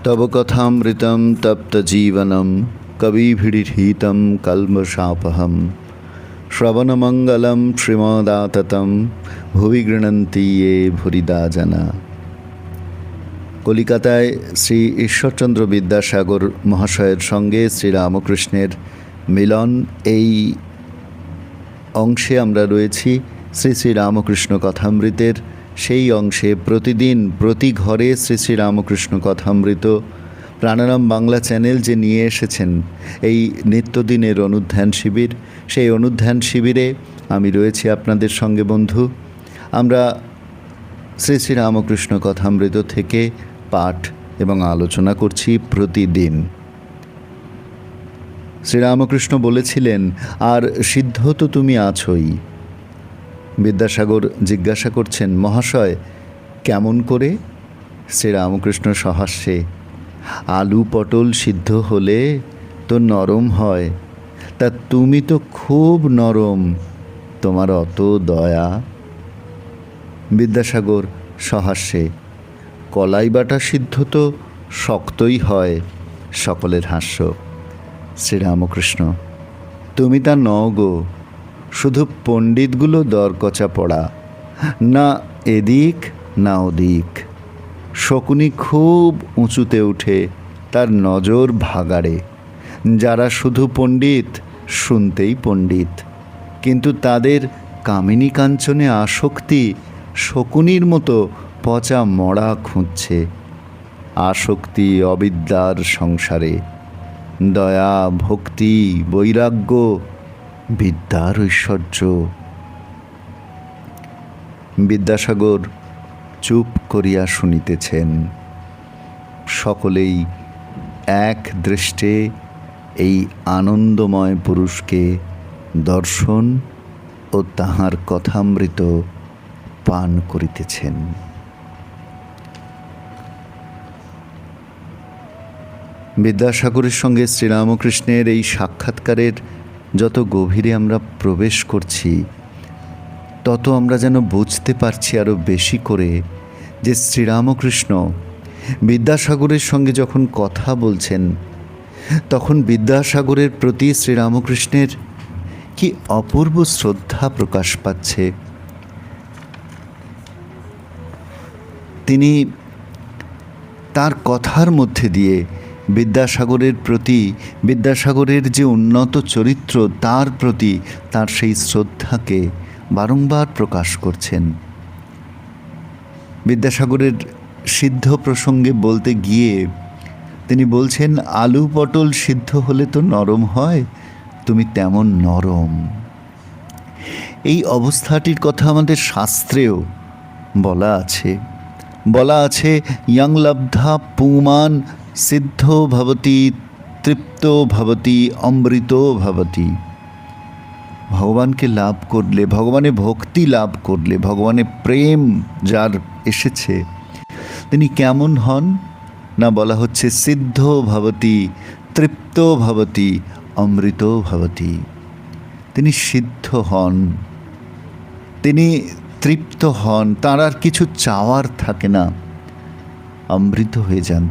तव कथामृतं तप्तजीवनं कविभिरीहितं कल्मषापहं श्रवणमङ्गलं श्रीमदाततं भुवि गृह्णन्ति ये भूरिदा जना। কলিকাতায় শ্রী ঈশ্বরচন্দ্র বিদ্যাসাগর মহাশয়ের সঙ্গে শ্রীরামকৃষ্ণের মিলন, এই অংশে আমরা রয়েছি। শ্রী শ্রী রামকৃষ্ণ কথামৃতের সেই অংশে প্রতিদিন প্রতি ঘরে শ্রী শ্রী রামকৃষ্ণ কথামৃত প্রাণারাম বাংলা চ্যানেল যে নিয়ে এসেছেন এই নিত্যদিনের অনুধ্যান শিবির, সেই অনুধ্যান শিবিরে আমি রয়েছি আপনাদের সঙ্গে বন্ধু। আমরা শ্রী শ্রী রামকৃষ্ণ কথামৃত থেকে পাঠ এবং আলোচনা করছি প্রতিদিন। শ্রীরামকৃষ্ণ বলেছিলেন, আর সিদ্ধ তো তুমি আছোই। বিদ্যাসাগর জিজ্ঞাসা করছেন, মহাশয় কেমন করে? শ্রীরামকৃষ্ণ সহাস্যে, আলু পটল সিদ্ধ হলে তো নরম হয়, তা তুমি তো খুব নরম, তোমার অত দয়া। বিদ্যাসাগর সহাস্যে, কলাই বাটা সিদ্ধ তো শক্তই হয়। সকলের হাস্য। শ্রীরামকৃষ্ণ, তুমি তা নও গো, শুধু পণ্ডিতগুলো দরকচা পড়া, না এদিক না ওদিক। শকুনি খুব উঁচুতে উঠে, তার নজর ভাগাড়ে। যারা শুধু পণ্ডিত, শুনতেই পণ্ডিত, কিন্তু তাদের কামিনী কাঞ্চনে আসক্তি শকুনির মতো পচা মরা খুঁজছে। আসক্তি অবিদ্যার সংসারে, দয়া ভক্তি বৈরাগ্য বিদ্যার ঐশ্বর্য। বিদ্যাসাগর চুপ করিয়া শুনিতেছেন। সকলেই এক দৃষ্টে এই আনন্দময় পুরুষকে দর্শন ও তাহার কথামৃত পান করিতেছেন। বিদ্যাসাগরের সঙ্গে শ্রীরামকৃষ্ণের এই সাক্ষাৎকারের যত গভীরে আমরা প্রবেশ করছি, তত আমরা যেন বুঝতে পারছি আরও বেশি করে যে শ্রীরামকৃষ্ণ বিদ্যাসাগরের সঙ্গে যখন কথা বলছেন, তখন বিদ্যাসাগরের প্রতি শ্রীরামকৃষ্ণের কি অপূর্ব শ্রদ্ধা প্রকাশ পাচ্ছে। তিনি তার কথার মধ্যে দিয়ে বিদ্যাসাগরের প্রতি, বিদ্যাসাগরের যে উন্নত চরিত্র তার প্রতি তার সেই শ্রদ্ধাকে বারংবার প্রকাশ করছেন। বিদ্যাসাগরের সিদ্ধ প্রসঙ্গে বলতে গিয়ে তিনি বলছেন, আলু পটল সিদ্ধ হলে তো নরম হয়, তুমি তেমন নরম। এই অবস্থাটির কথা আমাদের শাস্ত্রেও বলা আছে, ইয়ং লব্ধা পুমান সিদ্ধ ভবতি তৃপ্ত ভবতি অমৃত ভবতি। ভগবানকে লাভ করলে, ভগবানের ভক্তি লাভ করলে, ভগবানের প্রেম যার এসেছে, তিনি কেমন হন না বলা হচ্ছে সিদ্ধ ভবতি তৃপ্ত ভবতি অমৃত ভবতি। তিনি সিদ্ধ হন, তিনি তৃপ্ত হন, তার আর কিছু চাওয়ার থাকে না, অমৃত হয়ে যান।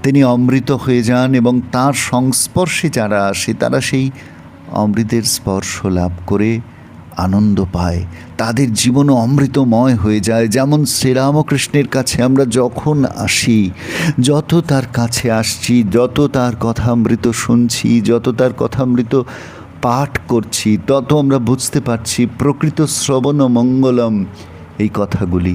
তিনি অমৃত হয়ে যান এবং তার সংস্পর্শে যারা আসে তারা সেই অমৃতের স্পর্শ লাভ করে আনন্দ পায়, তাদের জীবনও অমৃতময় হয়ে যায়। যেমন শ্রীরামকৃষ্ণের কাছে আমরা যখন আসি, যত তার কাছে আসছি, যত তার কথামৃত শুনছি, যত তার কথামৃত পাঠ করছি, তত আমরা বুঝতে পারছি প্রকৃত শ্রবণ মঙ্গলম এই কথাগুলি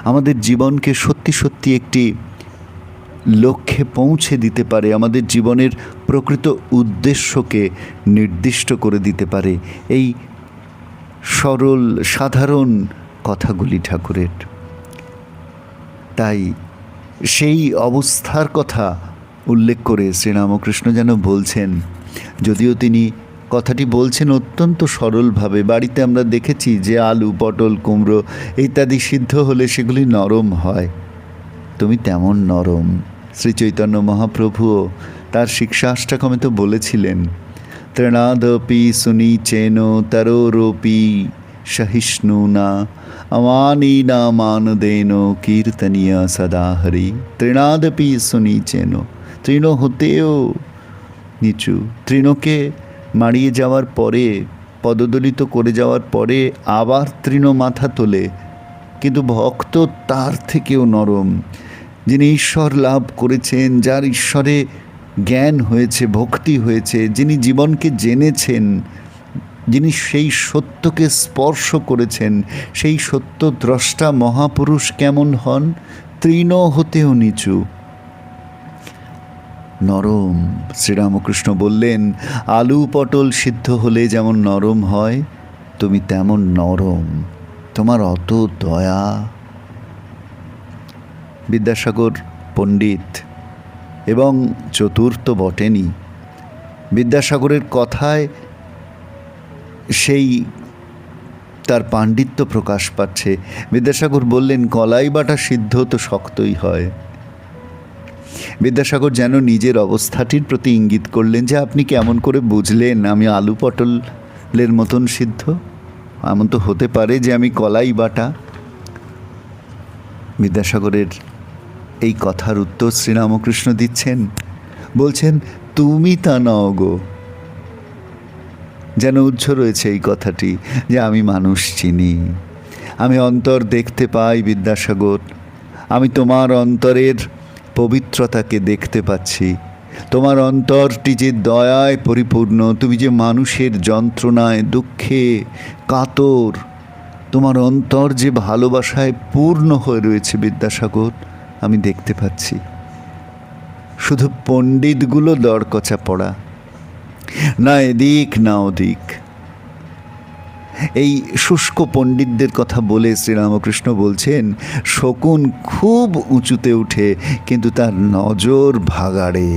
আমাদের জীবনকে সত্যি সত্যি একটি লক্ষ্যে পৌঁছে দিতে পারে, আমাদের জীবনের প্রকৃত উদ্দেশ্যকে নির্দিষ্ট করে দিতে পারে এই সরল সাধারণ কথাগুলি ঠাকুরের। তাই সেই অবস্থার কথা উল্লেখ করে শ্রীরামকৃষ্ণ যেন বলছেন, যদিও তিনি কথাটি বলছেন অত্যন্ত সরলভাবে। বাড়িতে আমরা দেখেছি যে আলু, পটল, কুমড়ো ইত্যাদি সিদ্ধ হলে সেগুলি নরম হয়, তুমি তেমন নরম। শ্রী চৈতন্য মহাপ্রভুও তার শিক্ষাষ্টাকমে তো বলেছিলেন, তৃণাদপি সুনীচেন তরোরপি সহিষ্ণুনা অমানীনা মানদেন কীর্তনীয় সদা হরি। তৃণাদপি সুনীচেন, তৃণ হতেও নিচু। তৃণকে মারিয়ে যাওয়ার পরে, পদদলিত করে যাওয়ার পরে আবার তৃণ মাথা তোলে, কিন্তু ভক্ত তার থেকেও নরম। যিনি ঈশ্বর লাভ করেছেন, যার ঈশ্বরে জ্ঞান হয়েছে, ভক্তি হয়েছে, যিনি জীবনকে জেনেছেন, যিনি সেই সত্যকে স্পর্শ করেছেন, সেই সত্য দ্রষ্টা মহাপুরুষ কেমন হন? তৃণ হতেও নিচু, নরম। শ্রীরামকৃষ্ণ বললেন, আলু পটল সিদ্ধ হলে যেমন নরম হয়, তুমি তেমন নরম, তোমার অত দয়া। বিদ্যাসাগর পণ্ডিত এবং চতুর তো বটেনই। বিদ্যাসাগরের কথায় সেই তার পাণ্ডিত্য প্রকাশ পাচ্ছে। বিদ্যাসাগর বললেন, কলাই বাটা সিদ্ধ তো শক্তই হয়। বিদ্যাসাগর যেন নিজের অবস্থাটির প্রতি ইঙ্গিত করলেন যে আপনি কেমন করে বুঝলেন আমি আলু পটলের মতন সিদ্ধ? এমন তো হতে পারে যে আমি কলাই বাটা। বিদ্যাসাগরের এই কথার উত্তর শ্রীরামকৃষ্ণ দিচ্ছেন, বলছেন, তুমি তা নও গো। যেন উজ্জ্ব রয়েছে এই কথাটি যে আমি মানুষ চিনি, আমি অন্তর দেখতে পাই। বিদ্যাসাগর, আমি তোমার অন্তরের পবিত্রতাকে দেখতে পাচ্ছি, তোমার অন্তরটি যে দয়ায় পরিপূর্ণ, তুমি যে মানুষের যন্ত্রণায় দুঃখে কাতর, তোমার অন্তর যে ভালোবাসায় পূর্ণ হয়ে রয়েছে বিদ্যাসাগর, আমি দেখতে পাচ্ছি। শুধু পণ্ডিতগুলো দরকচা পড়া, না এদিক না ওদিক। এই শুষ্ক পণ্ডিতদের কথা বলে শ্রীরামকৃষ্ণ বলছেন, শকুন খুব উঁচুতে উঠে কিন্তু তার নজর ভাগাড়ে।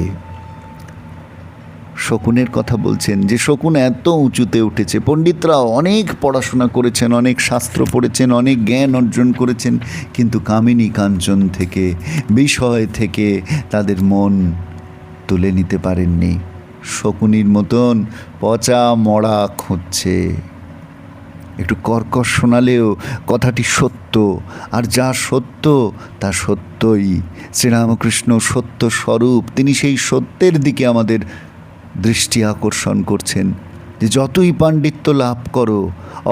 শকুনের কথা বলছেন যে শকুন এত উঁচুতে উঠেছে। পণ্ডিতরা অনেক পড়াশোনা করেছেন, অনেক শাস্ত্র পড়েছেন, অনেক জ্ঞান অর্জন করেছেন, কিন্তু কামিনী কাঞ্চন থেকে, বিষয় থেকে তাদের মন তুলে নিতে পারেননি। শকুনির মতন পচা মরা খুঁজছে। একটু কর্কশ শোনালেও কথাটি সত্য, আর যা সত্য তা সত্যই। শ্রীরামকৃষ্ণ সত্য স্বরূপ, তিনি সেই সত্যের দিকে আমাদের দৃষ্টি আকর্ষণ করছেন যে যতই পাণ্ডিত্য লাভ করো,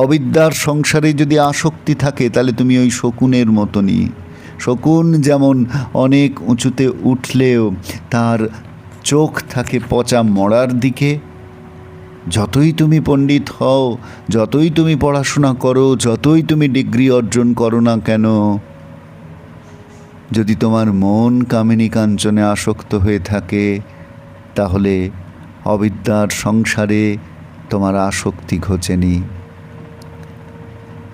অবিদ্যার সংসারে যদি আসক্তি থাকে তাহলে তুমি ওই শকুনের মতনই। শকুন যেমন অনেক উঁচুতে উঠলেও তার চোখ থাকে পচা মরার দিকে, যতই তুমি পণ্ডিত হও, যতই তুমি পড়াশোনা করো, যতই তুমি ডিগ্রি অর্জন করো না কেন, যদি তোমার মন কামিনী কাঞ্চনে আসক্ত হয়ে থাকে, তাহলে অবিদ্যার সংসারে তোমার আসক্তি ঘোচেনি।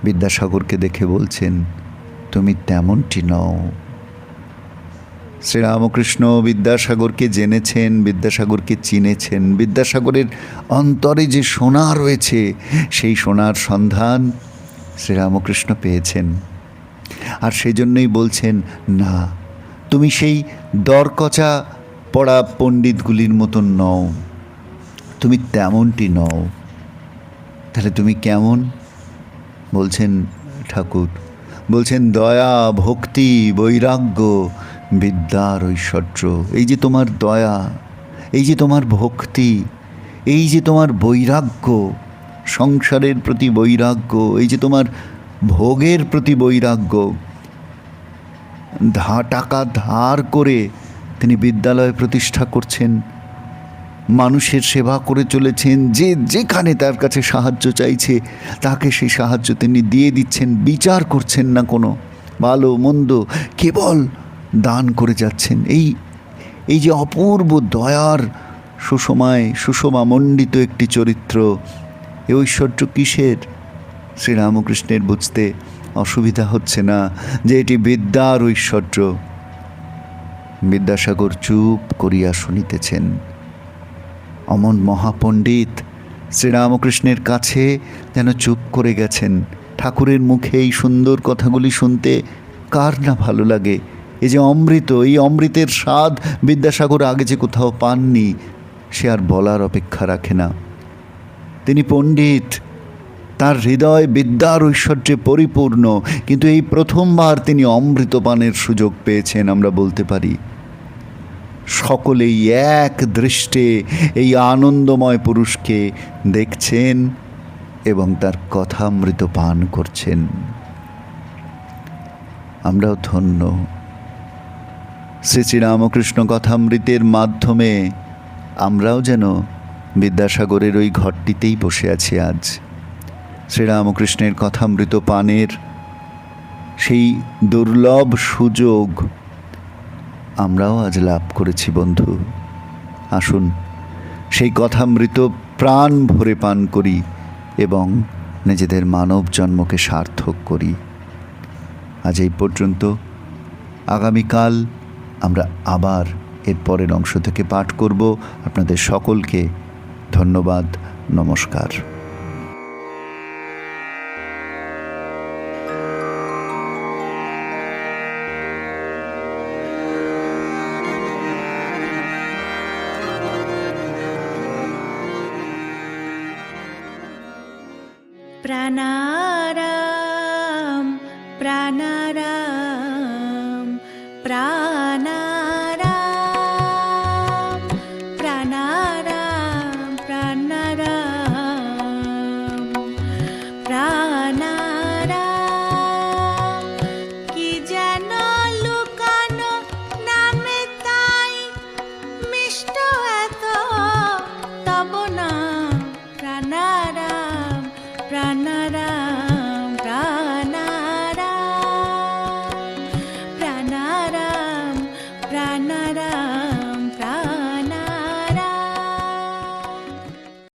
বিদ্যাসাগরকে দেখে বলছেন, তুমি তেমনটি নও। শ্রীরামকৃষ্ণ বিদ্যাসাগরকে জেনেছেন, বিদ্যাসাগরকে চিনেছেন। বিদ্যাসাগরের অন্তরে যে সোনা রয়েছে, সেই সোনার সন্ধান শ্রীরামকৃষ্ণ পেয়েছেন। আর সেই জন্যই বলছেন, না, তুমি সেই দরকচা পড়া পণ্ডিতগুলির মতন নও, তুমি তেমনটি নও। তাহলে তুমি কেমন? বলছেন ঠাকুর, বলছেন দয়া, ভক্তি, বৈরাগ্য, বিদ্যার ঐশ্বর্য। এই যে তোমার দয়া, এই যে তোমার ভক্তি, এই যে তোমার বৈরাগ্য, সংসারের প্রতি বৈরাগ্য, এই যে তোমার ভোগের প্রতি বৈরাগ্য। টাকা ধার করে তিনি বিদ্যালয় প্রতিষ্ঠা করছেন, মানুষের সেবা করে চলেছেন। যে যেখানে তার কাছে সাহায্য চাইছে তাকে সেই সাহায্য তিনি দিয়ে দিচ্ছেন, বিচার করছেন না কোনো ভালো মন্দ, কেবল দান করে যাচ্ছেন। এই যে অপূর্ব দয়ার সুষমামণ্ডিত একটি চরিত্র, এ ঐশ্বর্য কিসের? শ্রীরামকৃষ্ণের বুঝতে অসুবিধা হচ্ছে না যে এটি বিদ্যার ঐশ্বর্য। বিদ্যাসাগর চুপ করিয়া শুনিতেছেন। অমন মহাপণ্ডিত শ্রীরামকৃষ্ণের কাছে যেন চুপ করে গেছেন। ঠাকুরের মুখে এই সুন্দর কথাগুলি শুনতে কার না ভালো লাগে? এই যে অমৃত, এই অমৃতের স্বাদ বিদ্যাসাগর আগে যে কোথাও পাননি, সে আর বলার অপেক্ষা রাখে না। তিনি পণ্ডিত, তার হৃদয় বিদ্যার ঐশ্বর্যে পরিপূর্ণ, কিন্তু এই প্রথমবার তিনি অমৃতপানের সুযোগ পেয়েছেন, আমরা বলতে পারি। সকলেই এক দৃষ্টে এই আনন্দময় পুরুষকে দেখছেন এবং তার কথামৃত পান করছেন। আমরাও ধন্য। শ্রী শ্রীরামকৃষ্ণ কথামৃতের মাধ্যমে আমরাও যেন বিদ্যাসাগরের ওই ঘরটিতেই বসে আছি আজ। শ্রীরামকৃষ্ণের কথামৃত পানের সেই দুর্লভ সুযোগ আমরাও আজ লাভ করেছি বন্ধু। আসুন সেই কথামৃত প্রাণ ভরে পান করি এবং নিজেদের মানব জন্মকে সার্থক করি। আজ এই পর্যন্ত। আগামীকাল আমরা আবার এর পরের অংশ থেকে পাঠ করব। আপনাদের সকলকে ধন্যবাদ, নমস্কার। প্রাণারাম প্রাণারাম প্রাণারাম প্রাণারাম প্রাণারাম প্রাণারাম। কি যেন লুকানো নামে তাই মিষ্ট এত তব নাম প্রাণারাম প্রাণারাম প্রাণারাম প্রাণারাম প্রাণারাম।